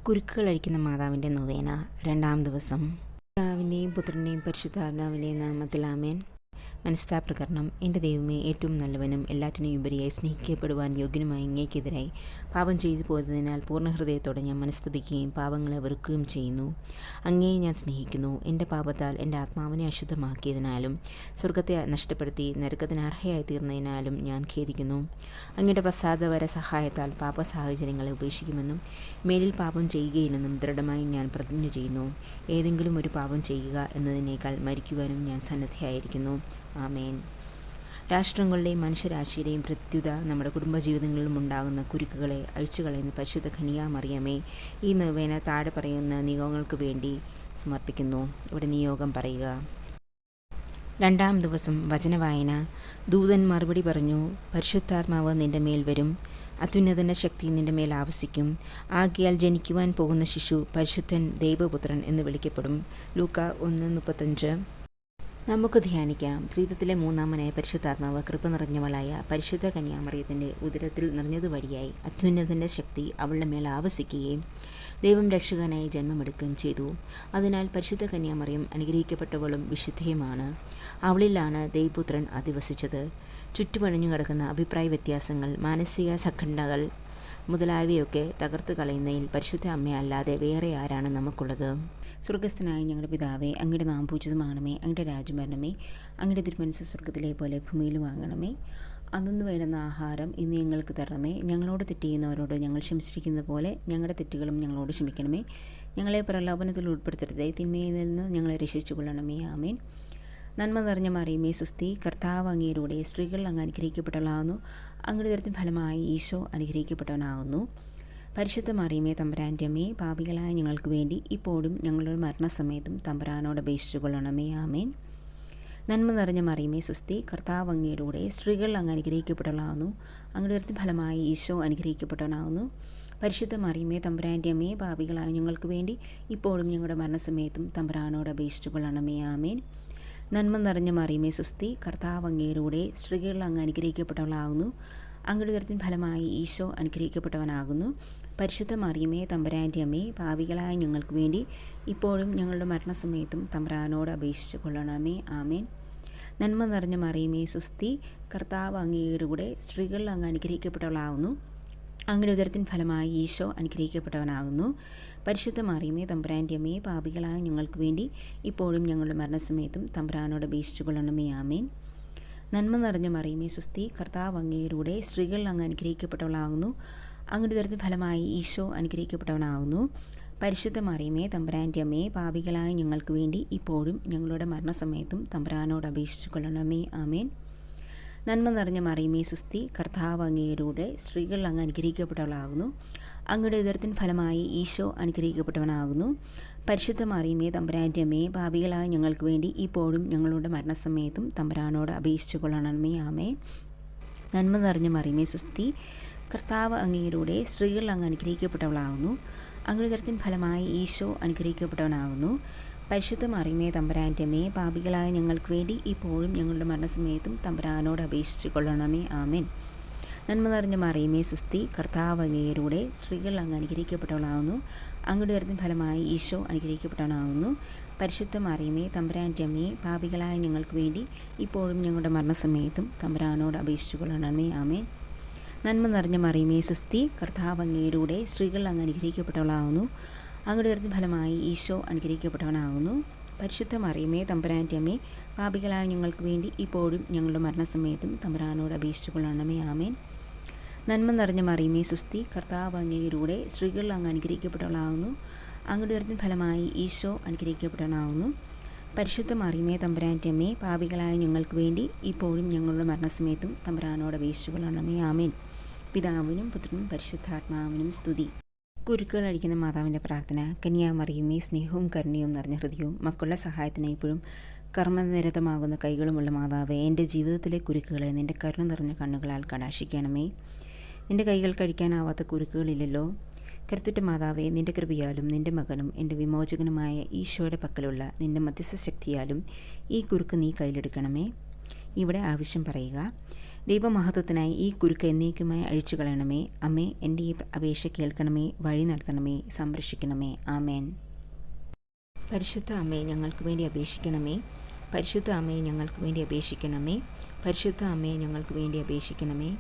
കുരുക്കുകൾ അഴിക്കുന്ന മാതാവിൻ്റെ നൊവേന 2-ാം ദിവസം. പിതാവിൻ്റെയും പുത്രൻ്റെയും പരിശുദ്ധാത്മാവിൻ്റെയും നാമത്തിൽ ആമേൻ. മനസ്താപ്രകരണം. എൻ്റെ ദൈവമേ, ഏറ്റവും നല്ലവനും എല്ലാറ്റിനും ഉപരിയായി സ്നേഹിക്കപ്പെടുവാൻ യോഗ്യനുമായ അങ്ങേക്കെതിരായി പാപം ചെയ്തു പോയതിനാൽ പൂർണ്ണ ഹൃദയത്തോടെ ഞാൻ മനസ്തപിക്കുകയും പാപങ്ങളെ വെറുക്കുകയും ചെയ്യുന്നു. അങ്ങയെ ഞാൻ സ്നേഹിക്കുന്നു. എൻ്റെ പാപത്താൽ എൻ്റെ ആത്മാവിനെ അശുദ്ധമാക്കിയതിനാലും സ്വർഗത്തെ നഷ്ടപ്പെടുത്തി നരകത്തിന് അർഹയായി തീർന്നതിനാലും ഞാൻ ഖേദിക്കുന്നു. അങ്ങയുടെ പ്രസാദവര സഹായത്താൽ പാപ സാഹചര്യങ്ങളെ ഉപേക്ഷിക്കുമെന്നും മേലിൽ പാപം ചെയ്യുകയില്ലെന്നും ദൃഢമായി ഞാൻ പ്രതിജ്ഞ ചെയ്യുന്നു. ഏതെങ്കിലും ഒരു പാപം ചെയ്യുക എന്നതിനേക്കാൾ മരിക്കുവാനും ഞാൻ സന്നദ്ധയായിരിക്കുന്നു. ആമേൻ. രാഷ്ട്രങ്ങളുടെയും മനുഷ്യരാശിയുടെയും പ്രത്യുത നമ്മുടെ കുടുംബജീവിതങ്ങളിലും ഉണ്ടാകുന്ന കുരുക്കുകളെ അഴിച്ചുകളയുന്ന പരിശുദ്ധ കന്യാമറിയമേ, ഈ നൊവേന താഴെ പറയുന്ന നിയോഗങ്ങൾക്ക് വേണ്ടി സമർപ്പിക്കുന്നു. ഇവിടെ നിയോഗം പറയുക. 2-ാം ദിവസം. വചനവായന. ദൂതൻ മറുപടി പറഞ്ഞു, പരിശുദ്ധാത്മാവ് നിന്റെ മേൽ വരും, അത്യുന്നതൻ്റെ ശക്തി നിന്റെ മേൽ ആവസിക്കും. ആകയാൽ ജനിക്കുവാൻ പോകുന്ന ശിശു പരിശുദ്ധൻ ദൈവപുത്രൻ എന്ന് വിളിക്കപ്പെടും. ലൂക്ക 1:35. നമുക്ക് ധ്യാനിക്കാം. ത്രിത്വത്തിലെ മൂന്നാമനായ പരിശുദ്ധാത്മാവ് കൃപ നിറഞ്ഞവളായ പരിശുദ്ധ കന്യാമറിയത്തിൻ്റെ ഉദരത്തിൽ നിറഞ്ഞതു വഴിയായി അത്യുന്നതൻ്റെ ശക്തി അവളുടെ മേൽ ആവസിക്കുകയും ദൈവം രക്ഷകനായി ജന്മമെടുക്കുകയും ചെയ്തു. അതിനാൽ പരിശുദ്ധ കന്യാമറിയം അനുഗ്രഹിക്കപ്പെട്ടവളും വിശുദ്ധയുമാണ്. അവളിലാണ് ദൈവപുത്രൻ അധിവസിച്ചത്. ചുറ്റുപണിഞ്ഞു കിടക്കുന്ന അഭിപ്രായ വ്യത്യാസങ്ങൾ, മാനസിക സഖണ്ഡകൾ മുതലായവയൊക്കെ തകർത്തു കളയുന്നതിൽ പരിശുദ്ധ അമ്മയല്ലാതെ വേറെ ആരാണ് നമുക്കുള്ളത്? സ്വർഗസ്ഥനായ ഞങ്ങളുടെ പിതാവേ, അങ്ങയുടെ നാമം പൂജിതമാകണമേ. അങ്ങയുടെ രാജ്യം വരണമേ. അങ്ങയുടെ തിരുമനസ്സ് സ്വർഗത്തിലെ പോലെ ഭൂമിയിലും ആകണമേ. അന്നു വേണ്ടുന്ന ആഹാരം ഇന്ന് ഞങ്ങൾക്ക് തരണമേ. ഞങ്ങളോട് തെറ്റ് ചെയ്യുന്നവരോട് ഞങ്ങൾ ക്ഷമിച്ചിരിക്കുന്നത് പോലെ ഞങ്ങളുടെ തെറ്റുകളും ഞങ്ങളോട് ക്ഷമിക്കണമേ. ഞങ്ങളെ പ്രലോഭനത്തിൽ ഉൾപ്പെടുത്തരുതേ, തിന്മയിൽ നിന്ന് ഞങ്ങളെ രക്ഷിച്ചു കൊള്ളണമേ. ആമേൻ. നന്മ നിറഞ്ഞ മറിയമേ, സുസ്തി, കർത്താവ് അങ്ങയിലൂടെ സ്ത്രീകൾ അങ്ങ് അനുഗ്രഹിക്കപ്പെട്ടവളാകുന്നു. അങ്ങയുടെ ഉദരത്തിൻ ഫലമായി ഈശോ അനുഗ്രഹിക്കപ്പെട്ടവനാകുന്നു. പരിശുദ്ധ മറിയമേ, തമ്പുരാൻ്റെ അമ്മേ, പാപികളായ ഞങ്ങൾക്ക് വേണ്ടി ഇപ്പോഴും ഞങ്ങളുടെ മരണസമയത്തും തമ്പുരാനോട് അപേക്ഷിച്ചു കൊള്ളണമേ. ആമേൻ. നന്മ നിറഞ്ഞ മറിയമേ, സുസ്തി, കർത്താവ് അങ്ങയിലൂടെ സ്ത്രീകൾ അങ്ങ് അനുഗ്രഹിക്കപ്പെട്ടവളാകുന്നു. അങ്ങയുടെ ഉദരത്തിൻ ഫലമായി ഈശോ അനുഗ്രഹിക്കപ്പെട്ടവനാകുന്നു. പരിശുദ്ധ മറിയമേ, തമ്പുരാൻ്റെ അമ്മേ, പാപികളായ ഞങ്ങൾക്ക് വേണ്ടി ഇപ്പോഴും ഞങ്ങളുടെ മരണസമയത്തും തമ്പുരാനോട് അപേക്ഷിച്ചു കൊള്ളണമേ. ആമേൻ. നന്മ നിറഞ്ഞ മറിയമേ, സുസ്തി, കർത്താവ് അങ്ങയിലൂടെ സ്ത്രീകൾ അങ്ങ് അനുഗ്രഹിക്കപ്പെട്ടവളാകുന്നു. അങ്ങയുടെ ഉദരത്തിൻ ഫലമായി ഈശോ അനുഗ്രഹിക്കപ്പെട്ടവനാകുന്നു. പരിശുദ്ധ മറിയമേ, തമ്പുരാൻ്റെ അമ്മേ, പാപികളായ ഞങ്ങൾക്ക് വേണ്ടി ഇപ്പോഴും ഞങ്ങളുടെ മരണസമയത്തും തമ്പുരാനോട് അപേക്ഷിച്ചു കൊള്ളണമേ. ആമേൻ. നന്മ നിറഞ്ഞ മറിയമേ, സുസ്തി, കർത്താവ് അങ്ങയിലൂടെ സ്ത്രീകൾ അങ്ങ് അനുഗ്രഹിക്കപ്പെട്ടവളാകുന്നു. അങ്ങയുടെ ഉദരത്തിൻ ഫലമായി ഈശോ അനുഗ്രഹിക്കപ്പെട്ടവനാകുന്നു. പരിശുദ്ധ മറിയമേ, തമ്പുരാൻ്റെ അമ്മേ, പാപികളായ ഞങ്ങൾക്ക് വേണ്ടി ഇപ്പോഴും ഞങ്ങളുടെ മരണസമയത്തും തമ്പുരാനോട് അപേക്ഷിച്ചു കൊള്ളണമേ. ആമേൻ. നന്മ നിറഞ്ഞ മറിയമേ, സുസ്തി, കർത്താവ് അങ്ങയിലൂടെ സ്ത്രീകൾ അങ്ങ് അനുഗ്രഹിക്കപ്പെട്ടവളാകുന്നു. അങ്ങയുടെ ഉദരത്തിൻ ഫലമായി ഈശോ അനുഗ്രഹിക്കപ്പെട്ടവനാകുന്നു. പരിശുദ്ധ മറിയമേ, തമ്പുരാൻ്റെ അമ്മേ, പാപികളായ ഞങ്ങൾക്ക് വേണ്ടി ഇപ്പോഴും ഞങ്ങളുടെ മരണസമയത്തും തമ്പുരാനോട് അപേക്ഷിച്ചു കൊള്ളണമേ. ആമേൻ. നന്മ നിറഞ്ഞ മറിയമേ, സുസ്തി, കർത്താവ് അങ്ങയിലൂടെ സ്ത്രീകൾ അങ്ങ് അനുഗ്രഹിക്കപ്പെട്ടവളാകുന്നു. അങ്ങയുടെ ഉദരത്തിൻ ഫലമായി ഈശോ അനുഗ്രഹിക്കപ്പെട്ടവനാകുന്നു. പരിശുദ്ധ മറിയമേ, തമ്പുരാൻ്റെ അമ്മേ, പാപികളായ ഞങ്ങൾക്ക് വേണ്ടി ഇപ്പോഴും ഞങ്ങളുടെ മരണസമയത്തും തമ്പുരാനോട് അപേക്ഷിച്ചു കൊള്ളണമേ. ആമേൻ. നന്മ നിറഞ്ഞ മറിയമേ, സുസ്തി, കർത്താവ് അങ്ങയിലൂടെ സ്ത്രീകൾ അങ്ങ് അനുഗ്രഹിക്കപ്പെട്ടവളാകുന്നു. അങ്ങയുടെ ഉദരത്തിൻ ഫലമായി ഈശോ അനുഗ്രഹിക്കപ്പെട്ടവനാകുന്നു. പരിശുദ്ധ മറിയമേ, തമ്പുരാൻ്റെ അമ്മേ, പാപികളായ ഞങ്ങൾക്ക് വേണ്ടി ഇപ്പോഴും ഞങ്ങളുടെ മരണസമയത്തും തമ്പുരാനോട് അപേക്ഷിച്ചു കൊള്ളണമേ. ആമേൻ. നന്മ നിറഞ്ഞ മറിയമേ, സുസ്തി, കർത്താവ് അങ്ങയിലൂടെ സ്ത്രീകൾ അങ്ങ് അനുഗ്രഹിക്കപ്പെട്ടവളാകുന്നു. അങ്ങയുടെ ഉദരത്തിൻ ഫലമായി ഈശോ അനുഗ്രഹിക്കപ്പെട്ടവനാകുന്നു. പരിശുദ്ധ മറിയമേ, തമ്പുരാൻ്റെ അമ്മേ, പാപികളായ ഞങ്ങൾക്ക് വേണ്ടി ഇപ്പോഴും ഞങ്ങളുടെ മരണസമയത്തും തമ്പുരാനോട് അപേക്ഷിച്ചു കൊള്ളണമേ. ആമേൻ. നന്മ നിറഞ്ഞ മറിയമേ, സുസ്തി, കർത്താവ് അങ്ങയിലൂടെ സ്ത്രീകൾ അങ്ങ് അനുഗ്രഹിക്കപ്പെട്ടവളാകുന്നു. അങ്ങയുടെ ഉദരത്തിൻ ഫലമായി ഈശോ അനുഗ്രഹിക്കപ്പെട്ടവനാകുന്നു. പരിശുദ്ധ മറിയമേ, തമ്പുരാൻ്റെ അമ്മേ, പാപികളായ ഞങ്ങൾക്ക് വേണ്ടി ഇപ്പോഴും ഞങ്ങളുടെ മരണസമയത്തും തമ്പുരാനോട് അപേക്ഷിച്ചു കൊള്ളണമേ. ആമേൻ. നന്മ നിറഞ്ഞ മറിയമേ, സുസ്തി, കർത്താവ് അങ്ങയിലൂടെ സ്ത്രീകൾ അങ്ങ് അനുഗ്രഹിക്കപ്പെട്ടവളാകുന്നു. അങ്ങയുടെ ഉദരത്തിൻ ഫലമായി ഈശോ അനുഗ്രഹിക്കപ്പെട്ടവനാകുന്നു. പരിശുദ്ധ മറിയമേ, തമ്പുരാൻ്റെ അമ്മേ, പാപികളായ ഞങ്ങൾക്ക് വേണ്ടി ഇപ്പോഴും ഞങ്ങളുടെ മരണസമയത്തും തമ്പുരാനോട് അപേക്ഷിച്ചു കൊള്ളണമേ. ആമേൻ. പിതാവിനും പുത്രനും പരിശുദ്ധാത്മാവിനും സ്തുതി. കുരുക്കുകൾ അഴിക്കുന്ന മാതാവിൻ്റെ പ്രാർത്ഥന. കന്യാമറിയമേ, സ്നേഹവും കരുണയും നിറഞ്ഞ ഹൃദയവും മക്കളുടെ സഹായത്തിന് ഇപ്പോഴും കർമ്മനിരതമാകുന്ന കൈകളുമുള്ള മാതാവേ, എൻ്റെ ജീവിതത്തിലെ കുരുക്കുകളെ നിൻ്റെ കരുണ നിറഞ്ഞ കണ്ണുകളാൽ കടാക്ഷിക്കണമേ. നിൻ്റെ കൈകൾ കഴിക്കാനാവാത്ത കുരുക്കുകളില്ലല്ലോ. കരുത്തുറ്റ മാതാവേ, നിൻ്റെ കൃപയാലും നിൻ്റെ മകനും എൻ്റെ വിമോചകനുമായ ഈശോയുടെ പക്കലുള്ള നിൻ്റെ മധ്യസ്ഥ ശക്തിയാലും ഈ കുരുക്ക് നീ കയ്യിലെടുക്കണമേ. ഇവിടെ ആവശ്യം പറയുക. ദൈവമഹത്വത്തിനായി ഈ കുരുക്ക് എന്നേക്കുമായി അഴിച്ചു കളയണമേ. അമ്മേ, എൻ്റെ ഈ അപേക്ഷ കേൾക്കണമേ, വഴി നടത്തണമേ, സംരക്ഷിക്കണമേ. ആമേൻ. പരിശുദ്ധ അമ്മേ, ഞങ്ങൾക്ക് വേണ്ടി അപേക്ഷിക്കണമേ. പരിശുദ്ധ അമ്മേ, ഞങ്ങൾക്ക് വേണ്ടി അപേക്ഷിക്കണമേ. പരിശുദ്ധ അമ്മേ, ഞങ്ങൾക്ക് വേണ്ടി അപേക്ഷിക്കണമേ.